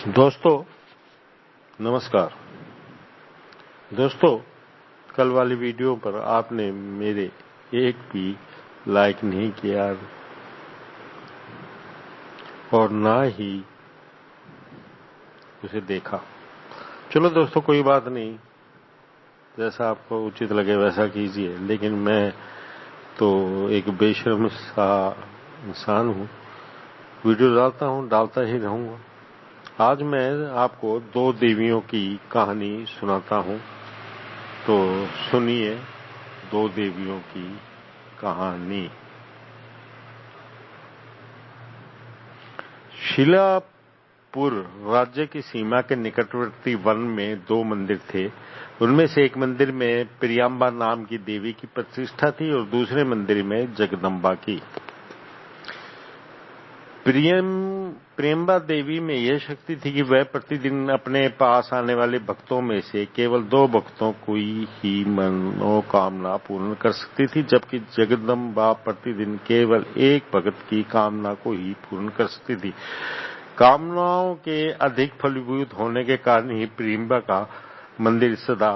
दोस्तों नमस्कार। दोस्तों, कल वाली वीडियो पर आपने मेरे एक भी लाइक नहीं किया और ना ही उसे देखा। चलो दोस्तों, कोई बात नहीं, जैसा आपको उचित लगे वैसा कीजिए, लेकिन मैं तो एक बेशर्म सा इंसान हूं, वीडियो डालता ही रहूंगा। आज मैं आपको दो देवियों की कहानी सुनाता हूं, तो सुनिए दो देवियों की कहानी। शिलापुर राज्य की सीमा के निकटवर्ती वन में दो मंदिर थे। उनमें से एक मंदिर में प्रियंबा नाम की देवी की प्रतिष्ठा थी और दूसरे मंदिर में जगदम्बा की। प्रियंबा देवी में यह शक्ति थी कि वह प्रतिदिन अपने पास आने वाले भक्तों में से केवल दो भक्तों को ही मनोकामना पूर्ण कर सकती थी, जबकि जगदम्बा प्रतिदिन केवल एक भक्त की कामना को ही पूर्ण कर सकती थी। कामनाओं के अधिक फलीभूत होने के कारण ही प्रियंबा का मंदिर सदा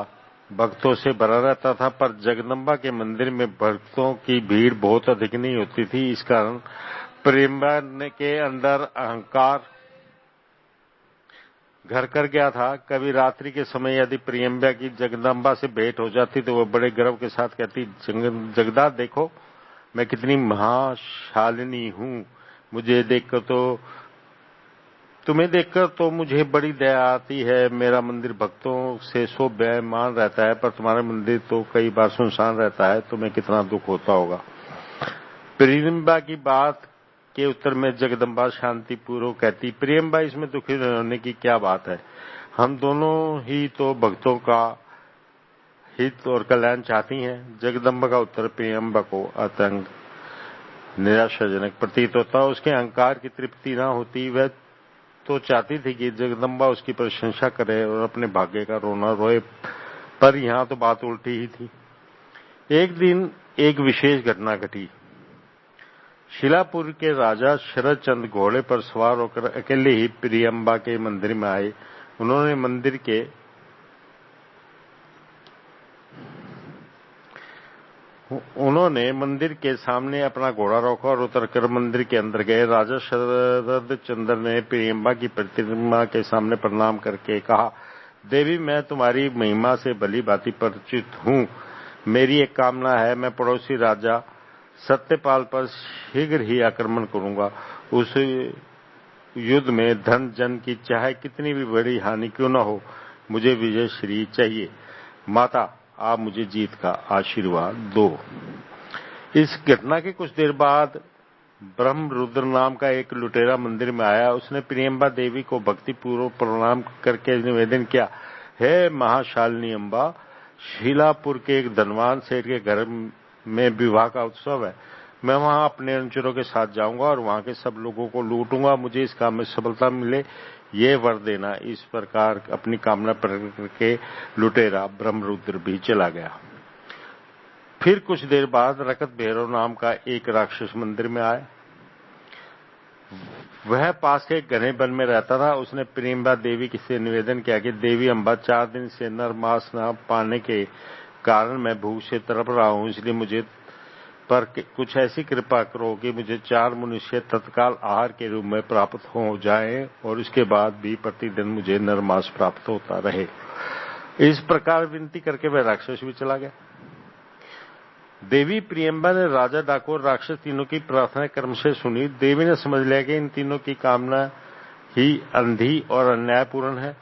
भक्तों से भरा रहता था, पर जगदम्बा के मंदिर में भक्तों की भीड़ बहुत अधिक नहीं होती थी। इस कारण प्रियंबा के अंदर अहंकार घर कर गया था। कभी रात्रि के समय यदि प्रियंबा की जगदम्बा से भेंट हो जाती तो वह बड़े गर्व के साथ कहती, जगदा देखो मैं कितनी महाशालिनी हूं, तुम्हें देखकर तो मुझे बड़ी दया आती है। मेरा मंदिर भक्तों से शोभायमान रहता है, पर तुम्हारा मंदिर तो कई बार सुनसान रहता है, तुम्हें कितना दुख होता होगा। प्रियंबा की बात के उत्तर में जगदम्बा शांतिपूर्वक कहती, प्रियंबा इसमें दुखी होने की क्या बात है, हम दोनों ही तो भक्तों का हित और कल्याण चाहती हैं। जगदम्बा का उत्तर प्रियंबा को अत्यंत निराशाजनक प्रतीत होता। उसके अहंकार की तृप्ति न होती। वह तो चाहती थी कि जगदम्बा उसकी प्रशंसा करे और अपने भाग्य का रोना रोए, पर यहां तो बात उल्टी ही थी। एक दिन एक विशेष घटना घटी। शिलापुर के राजा शरद चंद घोड़े पर सवार होकर अकेले ही प्रियंबा के मंदिर में आए। उन्होंने मंदिर के सामने अपना घोड़ा रोका और उतरकर मंदिर के अंदर गए। राजा शरद चंद्र ने प्रियंबा की प्रतिमा के सामने प्रणाम करके कहा, देवी, मैं तुम्हारी महिमा से भली भांति परिचित हूं। मेरी एक कामना है, मैं पड़ोसी राजा सत्यपाल पर शीघ्र ही आक्रमण करूंगा। उस युद्ध में धन जन की चाहे कितनी भी बड़ी हानि क्यों न हो, मुझे विजय श्री चाहिए। माता, आप मुझे जीत का आशीर्वाद दो। इस घटना के कुछ देर बाद ब्रह्मरुद्र नाम का एक लुटेरा मंदिर में आया। उसने प्रियंबा देवी को भक्तिपूर्वक प्रणाम करके निवेदन किया, हे महाशालिनी अम्बा, शिलापुर के एक धनवान सेठ के घर में विवाह का उत्सव है। मैं वहां अपने अनुचरों के साथ जाऊंगा और वहां के सब लोगों को लूटूंगा। मुझे इस काम में सफलता मिले, ये वर देना। इस प्रकार अपनी कामना प्रकट करके लुटेरा ब्रह्मरुद्र भी चला गया। फिर कुछ देर बाद रकत भैरव नाम का एक राक्षस मंदिर में आया। वह पास के घने वन में रहता था। उसने प्रियंबा देवी से निवेदन किया कि देवी अम्बा, 4 दिन से नर मांस न पाने के कारण मैं भूख से तड़प रहा हूं, इसलिए मुझे पर कुछ ऐसी कृपा करो कि मुझे 4 मनुष्य तत्काल आहार के रूप में प्राप्त हो जाएं और इसके बाद भी प्रतिदिन मुझे नर मांस प्राप्त होता रहे। इस प्रकार विनती करके वह राक्षस भी चला गया। देवी प्रियंबा ने राजा, डाकू और राक्षस तीनों की प्रार्थना क्रम से सुनी। देवी ने समझ लिया कि इन तीनों की कामना ही अंधी और अन्यायपूर्ण है।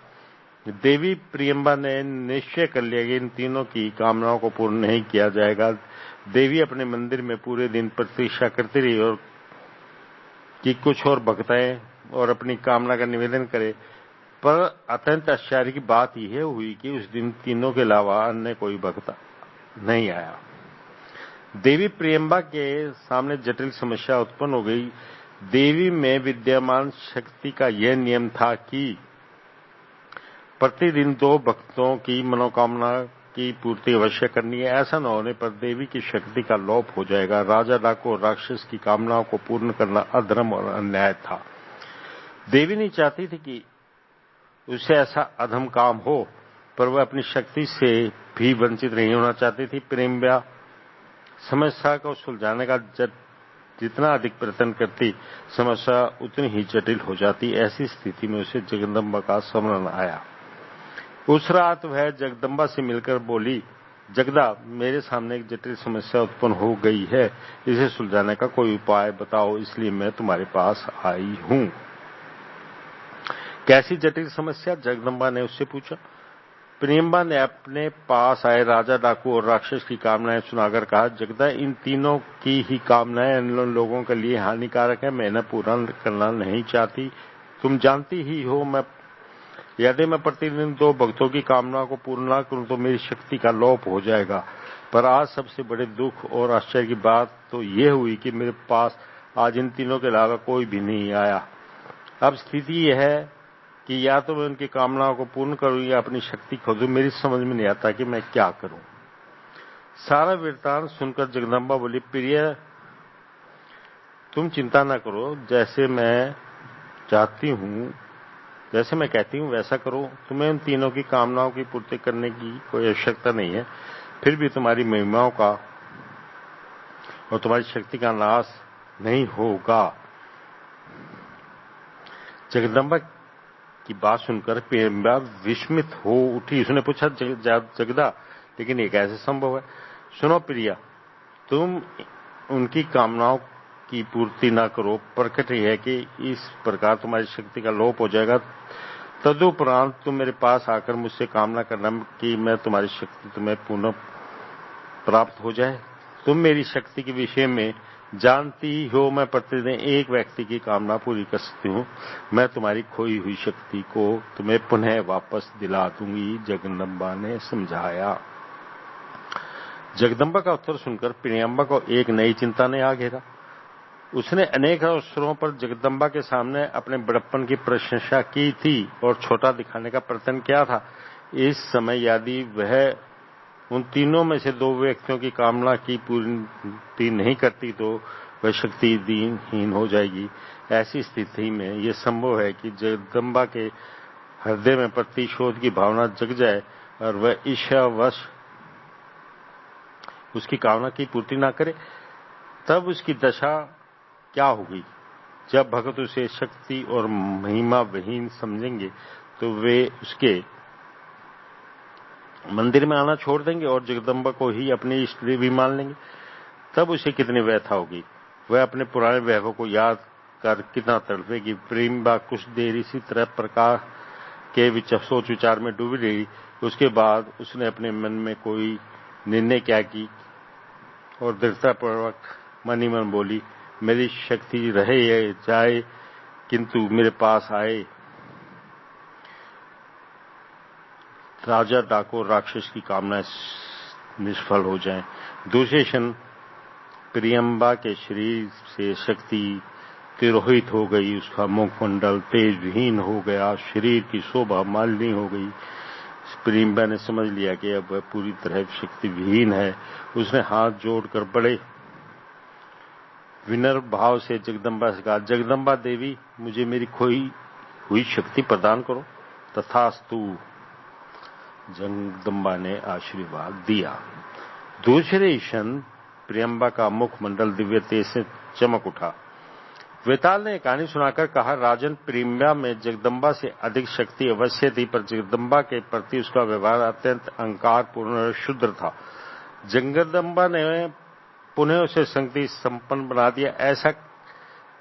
देवी प्रियंबा ने निश्चय कर लिया कि इन तीनों की कामनाओं को पूर्ण नहीं किया जाएगा। देवी अपने मंदिर में पूरे दिन प्रतीक्षा करती रही और कि कुछ और भक्ताएं और अपनी कामना का निवेदन करे, पर अत्यंत आश्चर्य की बात यह हुई कि उस दिन तीनों के अलावा अन्य कोई भक्त नहीं आया। देवी प्रियंबा के सामने जटिल समस्या उत्पन्न हो गई। देवी में विद्यमान शक्ति का यह नियम था कि प्रतिदिन 2 भक्तों की मनोकामना की पूर्ति अवश्य करनी है। ऐसा न होने पर देवी की शक्ति का लोप हो जाएगा। राजा, डाकू और राक्षस की कामनाओं को पूर्ण करना अधर्म और अन्याय था। देवी नहीं चाहती थी कि उसे ऐसा अधम काम हो, पर वह अपनी शक्ति से भी वंचित नहीं होना चाहती थी। प्रेम्या समस्या को सुलझाने का जितना अधिक प्रयत्न करती, समस्या उतनी ही जटिल हो जाती। ऐसी स्थिति में उसे जगदम्बा का स्मरण आया। उस रात वह जगदम्बा से मिलकर बोली, जगदा, मेरे सामने एक जटिल समस्या उत्पन्न हो गई है, इसे सुलझाने का कोई उपाय बताओ, इसलिए मैं तुम्हारे पास आई हूं। कैसी जटिल समस्या? जगदम्बा ने उससे पूछा। प्रेम्बा ने अपने पास आए राजा, डाकू और राक्षस की कामनाएं सुनाकर कहा, जगदा, इन तीनों की ही कामनाएं इन लोगों के लिए हानिकारक है। मैं इन्हें पूरा करना नहीं चाहती। तुम जानती ही हो, यदि मैं प्रतिदिन 2 भक्तों की कामनाओं को पूर्ण न करूं तो मेरी शक्ति का लोप हो जाएगा। पर आज सबसे बड़े दुख और आश्चर्य की बात तो ये हुई कि मेरे पास आज इन तीनों के अलावा कोई भी नहीं आया। अब स्थिति यह है कि या तो मैं उनकी कामनाओं को पूर्ण करूं या अपनी शक्ति खो दूं। मेरी समझ में नहीं आता कि मैं क्या करूं। सारा वृत्तांत सुनकर जगदम्बा बोली, प्रिय, तुम चिंता न करो। जैसे मैं कहती हूं वैसा करो। तुम्हें उन तीनों की कामनाओं की पूर्ति करने की कोई आवश्यकता नहीं है। फिर भी तुम्हारी महिमाओं का और तुम्हारी शक्ति का नाश नहीं होगा। जगदम्बा की बात सुनकर प्रेम्बा विस्मित हो उठी। उसने पूछा, जगदा, लेकिन ये कैसे संभव है? सुनो प्रिया, तुम उनकी कामनाओं की पूर्ति न करो, प्रकट है कि इस प्रकार तुम्हारी शक्ति का लोप हो जाएगा। तदुपरांत तुम मेरे पास आकर मुझसे कामना करना कि मैं तुम्हारी शक्ति तुम्हें पुनः प्राप्त हो जाए। तुम मेरी शक्ति के विषय में जानती हो, मैं प्रतिदिन एक व्यक्ति की कामना पूरी कर सकती हूँ। मैं तुम्हारी खोई हुई शक्ति को तुम्हें पुनः वापस दिला दूंगी, जगदम्बा ने समझाया। जगदम्बा का उत्तर सुनकर प्रियम्बा को एक नई चिंता ने आ घेरा। उसने अनेक अवसरों पर जगदम्बा के सामने अपने बड़प्पन की प्रशंसा की थी और छोटा दिखाने का प्रयत्न किया था। इस समय यदि वह उन तीनों में से 2 व्यक्तियों की कामना की पूर्ति नहीं करती तो वह शक्ति दीनहीन हो जाएगी। ऐसी स्थिति में यह संभव है कि जगदम्बा के हृदय में प्रतिशोध की भावना जग जाए और वह ईर्ष्यावश उसकी कामना की पूर्ति न करे। तब उसकी दशा क्या होगी? जब भक्त उसे शक्ति और महिमा विहीन समझेंगे तो वे उसके मंदिर में आना छोड़ देंगे और जगदम्बा को ही अपनी इष्ट देवी मान लेंगे। तब उसे कितनी व्यथा होगी। वह अपने पुराने वैभव को याद कर कितना तड़पेगी। प्रेम्बा कुछ देर इसी तरह प्रकार के सोच विचार में डूबी रही। उसके बाद उसने अपने मन में कोई निर्णय क्या की और दृढ़तापूर्वक मन ही मन बोली, मेरी शक्ति रहे या जाए, किंतु मेरे पास आए राजा, डाकू और राक्षस की कामनाएं निष्फल हो जाएं। दूसरे क्षण प्रियम्बा के शरीर से शक्ति तिरोहित हो गई। उसका मुखमंडल तेज विहीन हो गया, शरीर की शोभा मालिनी हो गई। प्रियम्बा ने समझ लिया कि अब वह पूरी तरह शक्ति विहीन है। उसने हाथ जोड़कर बड़े विनम्र भाव से जगदम्बा से कहा, जगदम्बा देवी, मुझे मेरी खोई हुई शक्ति प्रदान करो। तथास्तु, जगदम्बा ने आशीर्वाद दिया। दूसरे क्षण प्रियम्बा का मुखमंडल दिव्य तेज से चमक उठा। वेताल ने कहानी सुनाकर कहा, राजन, प्रियम्बा में जगदम्बा से अधिक शक्ति अवश्य थी, पर जगदम्बा के प्रति उसका व्यवहार अत्यंत अहंकारपूर्ण और शुद्र था। जगदम्बा ने पुनः उसे शक्ति संपन्न बना दिया। ऐसा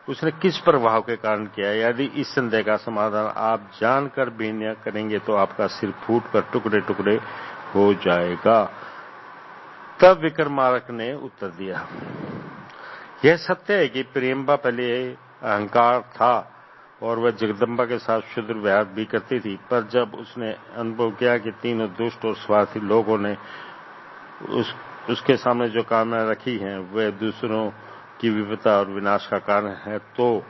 उसने किस प्रभाव के कारण किया? यदि इस संदेह का समाधान आप जानकर भी न करेंगे तो आपका सिर फूटकर टुकड़े टुकड़े हो जाएगा। तब विक्रमार्क ने उत्तर दिया, यह सत्य है कि प्रियम्बा पहले अहंकार था और वह जगदम्बा के साथ शुद्र व्यवहार भी करती थी, पर जब उसने अनुभव किया कि तीनों दुष्ट और स्वार्थी लोगों ने उसके सामने जो कामनाएं रखी हैं वे दूसरों की विपदा और विनाश का कारण है, तो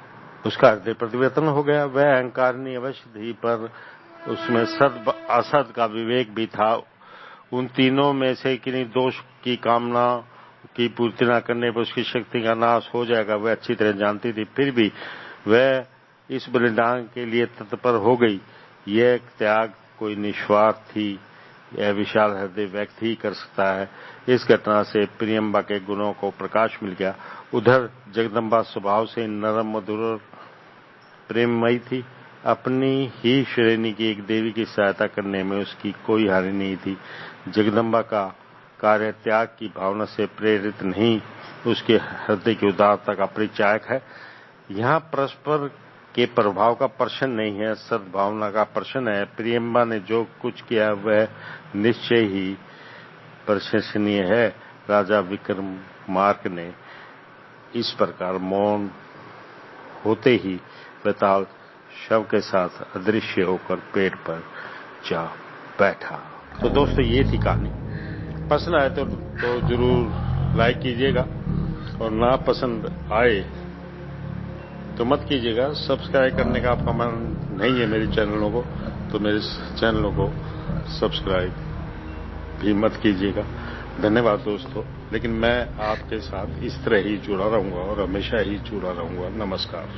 उसका हृदय परिवर्तन हो गया। वह अहंकारनी अवश्य थी, पर उसमें सद असद का विवेक भी था। उन तीनों में से किन्हीं दोष की कामना की पूर्ति न करने पर उसकी शक्ति का नाश हो जाएगा, वह अच्छी तरह जानती थी। फिर भी वह इस बलिदान के लिए तत्पर हो गई। यह त्याग कोई निस्वार्थी यह विशाल हृदय व्यक्ति ही कर सकता है। इस घटना से प्रियंबा के गुणों को प्रकाश मिल गया। उधर जगदम्बा स्वभाव से नरम मधुर और प्रेममयी थी। अपनी ही श्रेणी की एक देवी की सहायता करने में उसकी कोई हानि नहीं थी। जगदम्बा का कार्य त्याग की भावना से प्रेरित नहीं, उसके हृदय की उदारता का परिचायक है। यहाँ परस्पर के प्रभाव का प्रश्न नहीं है, सद्भावना का प्रश्न है। प्रियंबा ने जो कुछ किया वह निश्चय ही प्रशंसनीय है। राजा विक्रमार्क ने इस प्रकार मौन होते ही बेताल शव के साथ अदृश्य होकर पेड़ पर जा बैठा। तो दोस्तों ये थी कहानी। पसंद आए तो जरूर लाइक कीजिएगा और ना पसंद आए तो मत कीजिएगा। सब्सक्राइब करने का आपका मन नहीं है मेरे चैनलों को तो मेरे चैनलों को सब्सक्राइब भी मत कीजिएगा। धन्यवाद दोस्तों। लेकिन मैं आपके साथ इस तरह ही जुड़ा रहूंगा और हमेशा ही जुड़ा रहूंगा। नमस्कार।